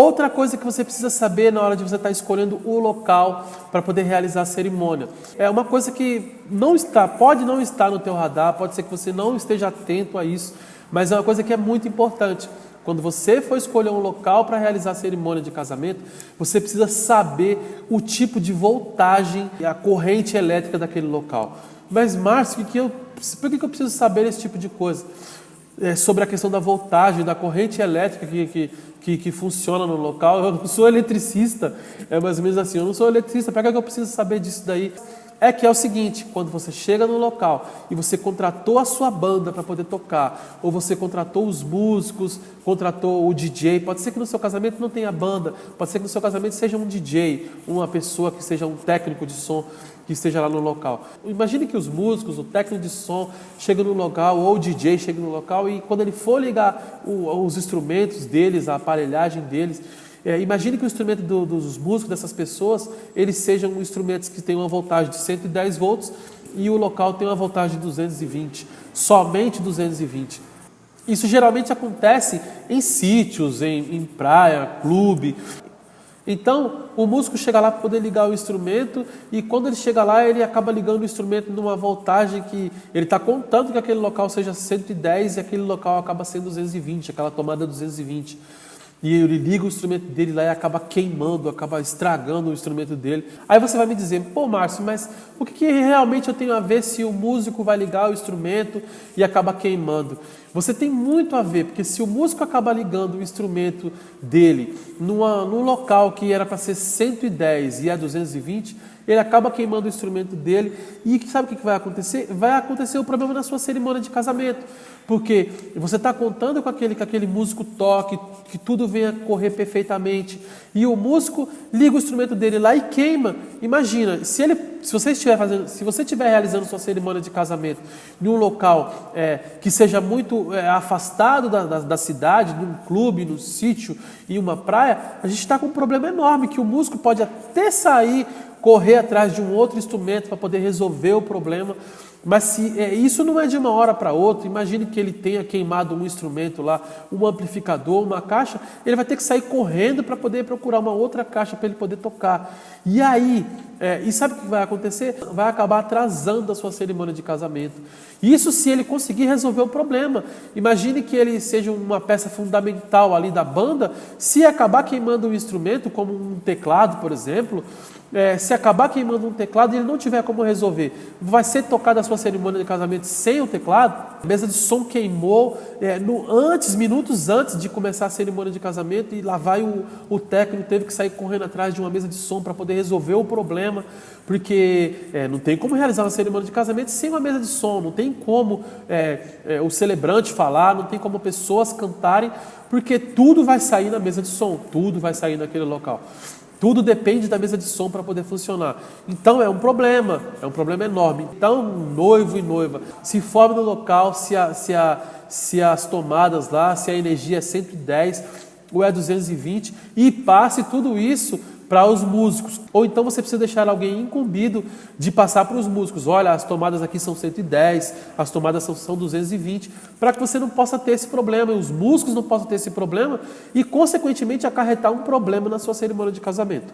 Outra coisa que você precisa saber na hora de você estar escolhendo o local para poder realizar a cerimônia. É uma coisa que pode não estar no teu radar, pode ser que você não esteja atento a isso, mas é uma coisa que é muito importante. Quando você for escolher um local para realizar a cerimônia de casamento, você precisa saber o tipo de voltagem e a corrente elétrica daquele local. Mas, Márcio, por que eu preciso saber esse tipo de coisa? Sobre a questão da voltagem, da corrente elétrica que funciona no local. Eu não sou eletricista, é mais ou menos assim, eu não sou eletricista, para que eu preciso saber disso daí? É que é o seguinte, quando você chega no local e você contratou a sua banda para poder tocar, ou você contratou os músicos, contratou o DJ, pode ser que no seu casamento não tenha banda, pode ser que no seu casamento seja um DJ, uma pessoa que seja um técnico de som, que esteja lá no local. Imagine que os músicos, o técnico de som chega no local, ou o DJ chega no local e quando ele for ligar os instrumentos deles, a aparelhagem deles, imagine que o instrumento dos músicos, dessas pessoas, eles sejam instrumentos que têm uma voltagem de 110 volts e o local tem uma voltagem de 220, somente 220. Isso geralmente acontece em sítios, em praia, clube. Então, o músico chega lá para poder ligar o instrumento e quando ele chega lá, ele acaba ligando o instrumento numa voltagem que ele está contando que aquele local seja 110 e aquele local acaba sendo 220, aquela tomada 220. E ele liga o instrumento dele lá e acaba queimando, acaba estragando o instrumento dele. Aí você vai me dizer, pô Márcio, mas o que realmente eu tenho a ver se o músico vai ligar o instrumento e acaba queimando? Você tem muito a ver, porque se o músico acaba ligando o instrumento dele num local que era para ser 110 e é 220, ele acaba queimando o instrumento dele e sabe o que vai acontecer? Vai acontecer o problema na sua cerimônia de casamento, porque você está contando com que aquele músico toque, que tudo venha correr perfeitamente e o músico liga o instrumento dele lá e queima. Imagina, se você estiver realizando sua cerimônia de casamento em um local que seja muito afastado da cidade, num clube, num sítio e uma praia, a gente está com um problema enorme, que o músico pode até sair, correr atrás de um outro instrumento para poder resolver o problema, mas se isso não é de uma hora para outra, imagine que ele tenha queimado um instrumento lá, um amplificador, uma caixa, ele vai ter que sair correndo para poder procurar uma outra caixa para ele poder tocar. E aí, e sabe o que vai acontecer? Vai acabar atrasando a sua cerimônia de casamento. Isso se ele conseguir resolver o problema. Imagine que ele seja uma peça fundamental ali da banda, se acabar queimando um instrumento, como um teclado, por exemplo, se acabar queimando um teclado e ele não tiver como resolver, vai ser tocada a sua cerimônia de casamento sem o teclado? A mesa de som queimou minutos antes de começar a cerimônia de casamento e lá vai o técnico, teve que sair correndo atrás de uma mesa de som para poder resolver o problema, porque não tem como realizar uma cerimônia de casamento sem uma mesa de som, não tem como o celebrante falar, não tem como pessoas cantarem, porque tudo vai sair na mesa de som, tudo vai sair naquele local. Tudo depende da mesa de som para poder funcionar. Então é um problema enorme. Então, noivo e noiva, se informe no local se as tomadas lá, se a energia é 110 ou é 220 e passe tudo isso para os músicos. Ou então você precisa deixar alguém incumbido de passar para os músicos. Olha, as tomadas aqui são 110, as tomadas são 220, para que você não possa ter esse problema, e os músicos não possam ter esse problema e, consequentemente, acarretar um problema na sua cerimônia de casamento.